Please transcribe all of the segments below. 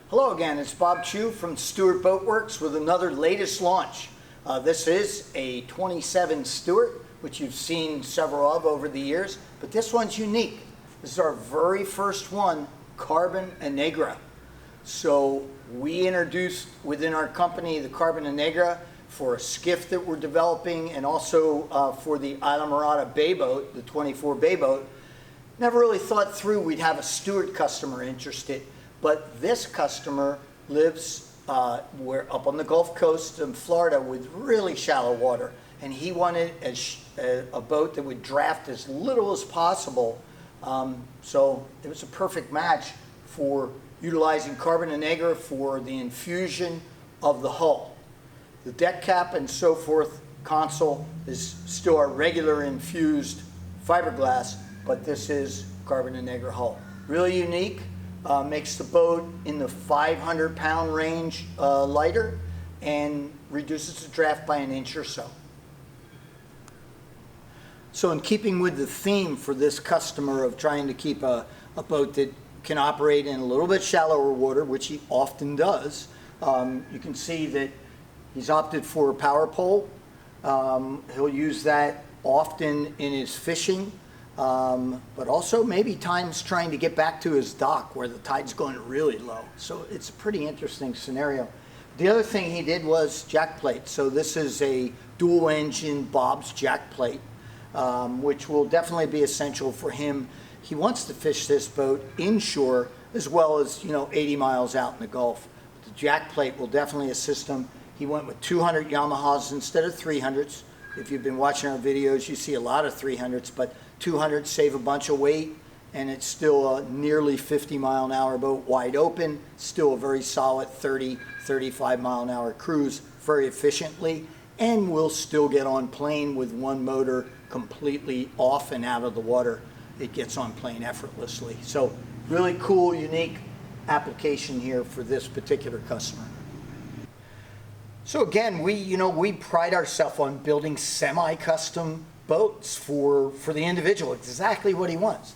Hello again, it's Bob Chu from Stuart Boatworks with another latest launch. This is a 27 Stuart, which you've seen several of over the years, but this one's unique. This is our very first one, Carbon Innegra. So we introduced within our company the Carbon Innegra for a skiff that we're developing, and also for the Islamorada bay boat, the 24 bay boat. Never really thought through we'd have a Stuart customer interested. But this customer lives up on the Gulf Coast in Florida with really shallow water, and he wanted a boat that would draft as little as possible. So it was a perfect match for utilizing Carbon Innegra for the infusion of the hull. The deck cap and so forth console is still our regular infused fiberglass, but this is Carbon Innegra hull. Really unique. Makes the boat in the 500-pound range lighter and reduces the draft by an inch or so. So in keeping with the theme for this customer of trying to keep a boat that can operate in a little bit shallower water, which he often does, you can see that he's opted for a power pole. He'll use that often in his fishing. But also maybe times trying to get back to his dock where the tide's going really low. So it's a pretty interesting scenario. The other thing he did was jack plate. So this is a dual engine Bob's jack plate, which will definitely be essential for him. He wants to fish this boat inshore as well as 80 miles out in the Gulf. But the jack plate will definitely assist him. He went with 200 Yamahas instead of 300s. If you've been watching our videos, you see a lot of 300s, but 200 save a bunch of weight, and it's still a nearly 50-mile-an-hour boat wide open, still a very solid 30, 35-mile-an-hour cruise very efficiently, and will still get on plane with one motor completely off and out of the water. It gets on plane effortlessly. So really cool, unique application here for this particular customer. So again, we pride ourselves on building semi-custom boats for the individual, exactly what he wants.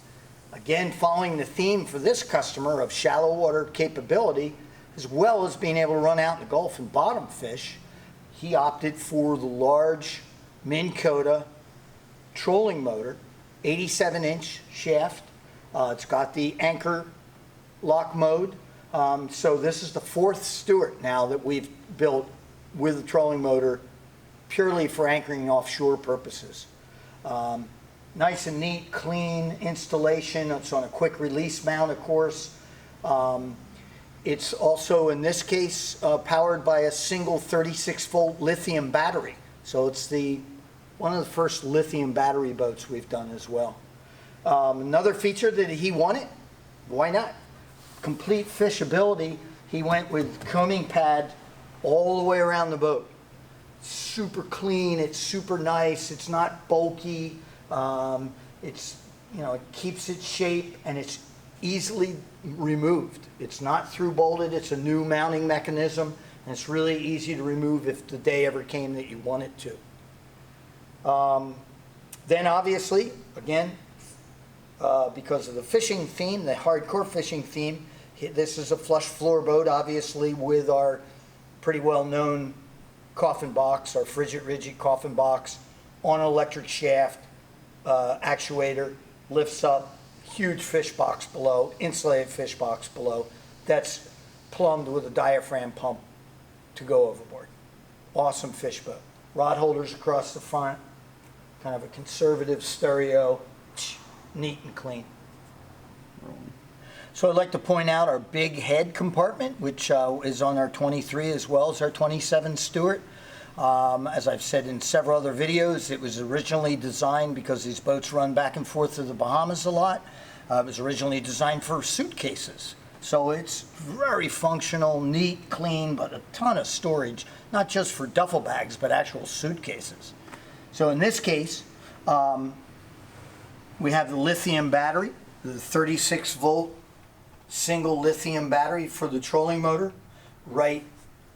Again, following the theme for this customer of shallow water capability, as well as being able to run out in the Gulf and bottom fish, he opted for the large Minn Kota trolling motor, 87-inch shaft. It's got the anchor lock mode. So this is the fourth Stuart now that we've built with the trolling motor purely for anchoring offshore purposes. Nice and neat, clean installation. It's on a quick release mount, of course. It's also, in this case, powered by a single 36-volt lithium battery. So it's one of the first lithium battery boats we've done as well. Another feature that he wanted, why not? Complete fishability. He went with combing pad all the way around the boat. Super clean, it's super nice, it's not bulky, it keeps its shape, and it's easily removed. It's not through bolted, it's a new mounting mechanism, and it's really easy to remove if the day ever came that you want it to. Then obviously, again, because of the fishing theme, the hardcore fishing theme, this is a flush floor boat, obviously, with our pretty well known coffin box, our frigid rigid coffin box on an electric shaft, actuator, lifts up, huge fish box below, insulated fish box below, that's plumbed with a diaphragm pump to go overboard. Awesome fish boat. Rod holders across the front, kind of a conservative stereo, neat and clean. So I'd like to point out our big head compartment, which is on our 23 as well as our 27 Stuart. As I've said in several other videos, it was originally designed because these boats run back and forth to the Bahamas a lot. It was originally designed for suitcases. So it's very functional, neat, clean, but a ton of storage, not just for duffel bags, but actual suitcases. So in this case, we have the lithium battery, the 36-volt single lithium battery for the trolling motor. Right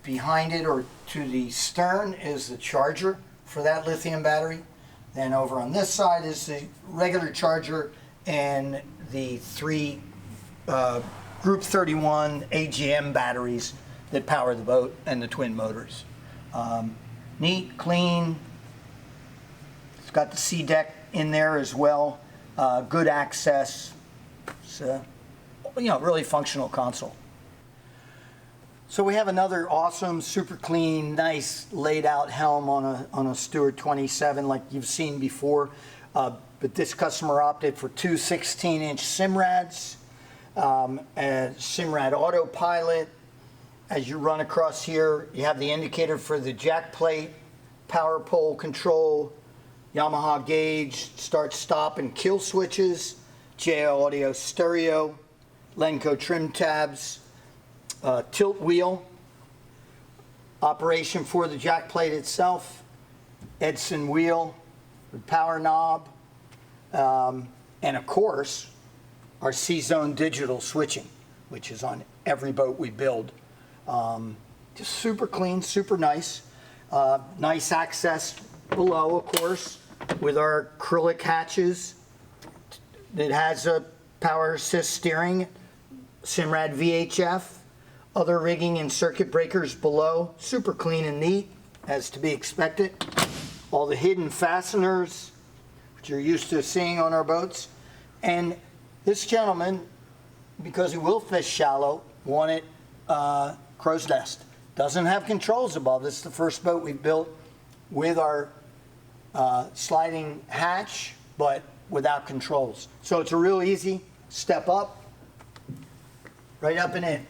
behind it or to the stern is the charger for that lithium battery. Then over on this side is the regular charger and the 3 Group 31 AGM batteries that power the boat and the twin motors. Neat, clean. It's got the sea deck in there as well. Good access. It's a, really functional console. So we have another awesome, super clean, nice laid out Helm on a Stuart 27 like you've seen before. But this customer opted for two 16-inch Simrads, and Simrad autopilot. As you run across here, you have the indicator for the jack plate, power pole control, Yamaha gauge, start, stop, and kill switches, JL audio stereo, Lenco trim tabs, tilt wheel, operation for the jack plate itself, Edson wheel, the power knob, and of course, our C-Zone digital switching, which is on every boat we build. Just super clean, super nice. Nice access below, of course, with our acrylic hatches. It has a power assist steering, Simrad VHF, other rigging and circuit breakers below. Super clean and neat, as to be expected. All the hidden fasteners, which you're used to seeing on our boats. And this gentleman, because he will fish shallow, wanted crow's nest. Doesn't have controls above. This is the first boat we've built with our sliding hatch, but without controls. So it's a real easy step up, right up and in.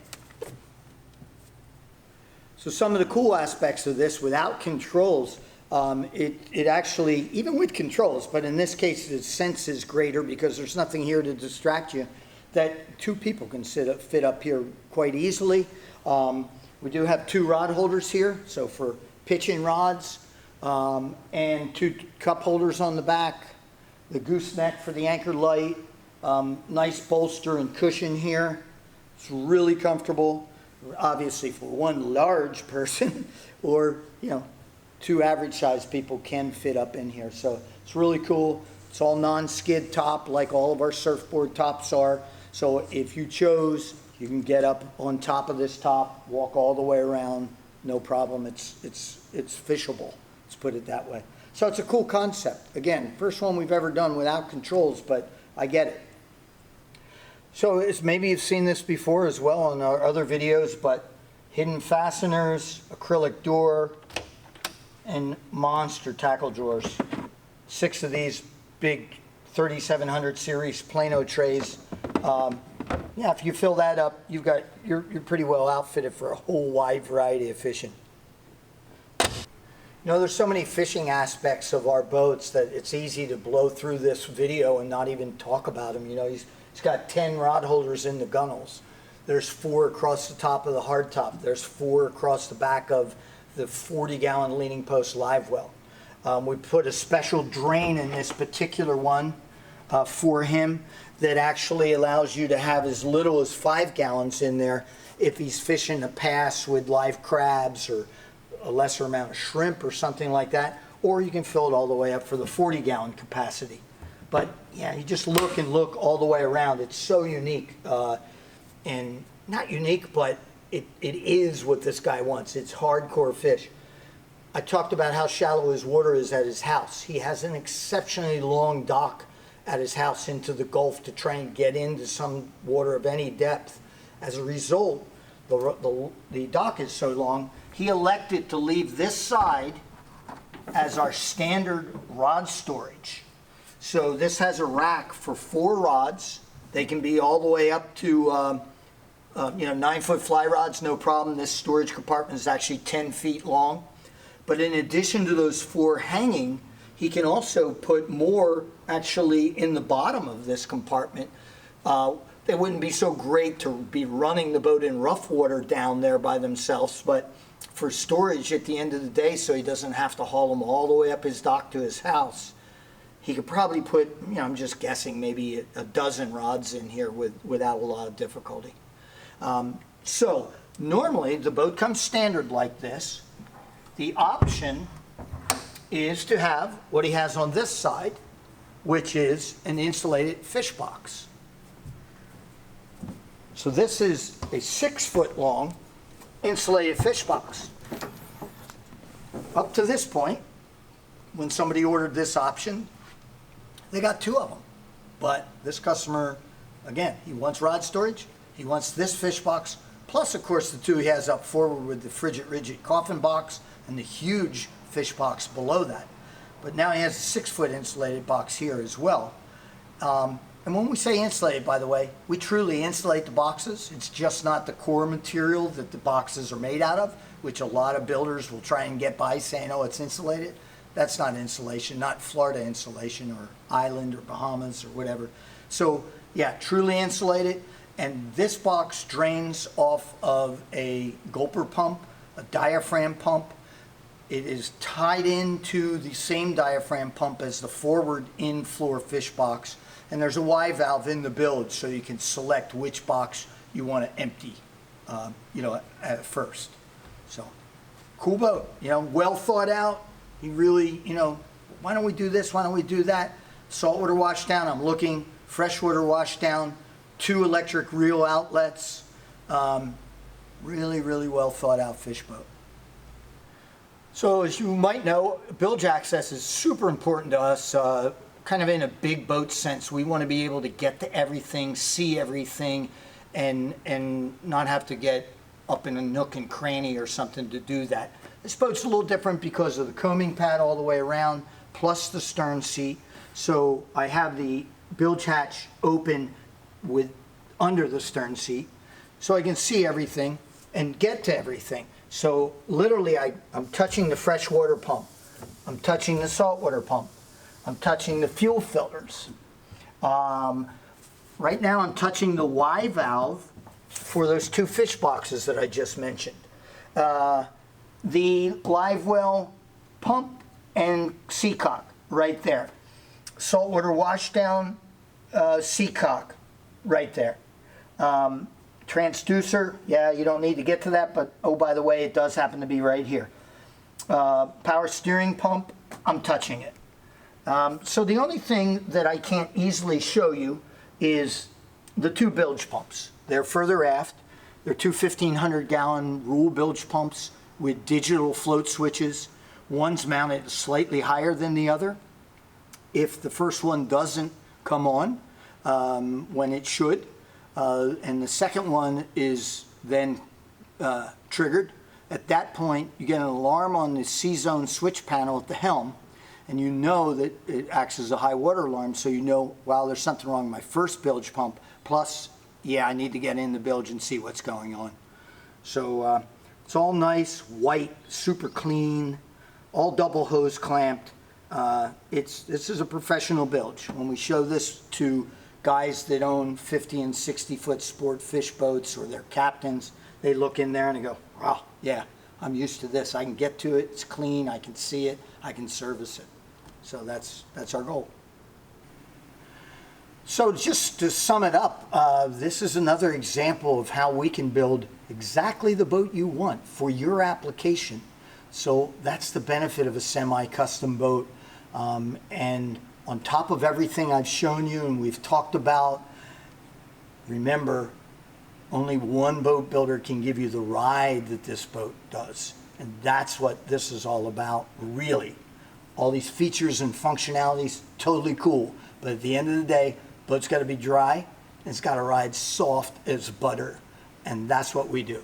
So some of the cool aspects of this without controls, it actually, even with controls, but in this case the sense is greater because there's nothing here to distract you, that two people can fit up here quite easily. We do have two rod holders here, so for pitching rods, and two cup holders on the back, the gooseneck for the anchor light, nice bolster and cushion here. It's really comfortable, obviously for one large person, or two average sized people can fit up in here. So it's really cool. It's all non-skid top like all of our surfboard tops are. So if you chose, you can get up on top of this top, walk all the way around, no problem. It's fishable, let's put it that way. So it's a cool concept. Again, first one we've ever done without controls, but I get it. So maybe you've seen this before as well in our other videos, but hidden fasteners, acrylic door, and monster tackle drawers. 6 of these big 3700 series Plano trays. Yeah, if you fill that up, you're pretty well outfitted for a whole wide variety of fishing. There's so many fishing aspects of our boats that it's easy to blow through this video and not even talk about them. He's got 10 rod holders in the gunnels. There's 4 across the top of the hardtop. There's 4 across the back of the 40-gallon leaning post live well. We put a special drain in this particular one for him that actually allows you to have as little as 5 gallons in there if he's fishing a pass with live crabs or a lesser amount of shrimp or something like that, or you can fill it all the way up for the 40-gallon capacity. But yeah, you just look all the way around. It's so unique, and not unique, but it is what this guy wants. It's hardcore fish. I talked about how shallow his water is at his house. He has an exceptionally long dock at his house into the Gulf to try and get into some water of any depth. As a result, the dock is so long, he elected to leave this side as our standard rod storage. So this has a rack for 4 rods. They can be all the way up to 9-foot fly rods, no problem. This storage compartment is actually 10 feet long. But in addition to those 4 hanging, he can also put more actually in the bottom of this compartment. They wouldn't be so great to be running the boat in rough water down there by themselves, but for storage at the end of the day, so he doesn't have to haul them all the way up his dock to his house, he could probably put, I'm just guessing, maybe a dozen rods in here without a lot of difficulty. So normally the boat comes standard like this. The option is to have what he has on this side, which is an insulated fish box. So this is a 6-foot long insulated fish box. Up to this point, when somebody ordered this option, they got 2 of them. But this customer, again, he wants rod storage, he wants this fish box, plus of course the 2 he has up forward with the frigid rigid coffin box and the huge fish box below that. But now he has a 6-foot insulated box here as well. And when we say insulated, by the way, we truly insulate the boxes. It's just not the core material that the boxes are made out of, which a lot of builders will try and get by saying, oh, it's insulated. That's not insulation, not Florida insulation or Island or Bahamas or whatever. So yeah, truly insulated. And this box drains off of a gulper pump, a diaphragm pump. It is tied into the same diaphragm pump as the forward in-floor fish box. And there's a Y valve in the Bilge, so you can select which box you want to empty, at first. So, cool boat, well thought out. He really, why don't we do this? Why don't we do that? Saltwater wash down, I'm looking. Freshwater wash down, 2 electric reel outlets. Really, really well thought out fish boat. So as you might know, bilge access is super important to us. Kind of in a big boat sense. We want to be able to get to everything, see everything, and not have to get up in a nook and cranny or something to do that. This boat's a little different because of the coaming pad all the way around, plus the stern seat. So I have the bilge hatch open with under the stern seat, so I can see everything and get to everything. So literally I'm touching the freshwater pump, I'm touching the saltwater pump, I'm touching the fuel filters. Right now I'm touching the Y valve for those 2 fish boxes that I just mentioned. The live well pump and seacock right there. Saltwater washdown seacock right there. Transducer, yeah, you don't need to get to that, but oh, by the way, it does happen to be right here. Power steering pump, I'm touching it. So the only thing that I can't easily show you is the 2 bilge pumps. They're further aft. They're 2 1,500-gallon rule bilge pumps with digital float switches. One's mounted slightly higher than the other. If the first one doesn't come on when it should, and the second one is then triggered, at that point you get an alarm on the C-zone switch panel at the helm, and you know that it acts as a high water alarm, so you know, wow, there's something wrong with my first bilge pump, plus, yeah, I need to get in the bilge and see what's going on. So it's all nice, white, super clean, all double hose clamped. This is a professional bilge. When we show this to guys that own 50 and 60-foot sport fish boats or their captains, they look in there and they go, wow, yeah, I'm used to this. I can get to it, it's clean, I can see it, I can service it. So that's our goal. So just to sum it up, this is another example of how we can build exactly the boat you want for your application. So that's the benefit of a semi-custom boat. And on top of everything I've shown you and we've talked about, remember, only one boat builder can give you the ride that this boat does. And that's what this is all about, really. All these features and functionalities, totally cool. But at the end of the day, boat's got to be dry, and it's got to ride soft as butter. And that's what we do.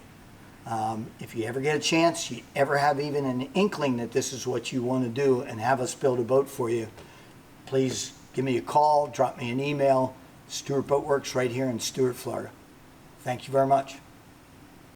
If you ever get a chance, you ever have even an inkling that this is what you want to do and have us build a boat for you, please give me a call, drop me an email. Stuart Boatworks right here in Stuart, Florida. Thank you very much.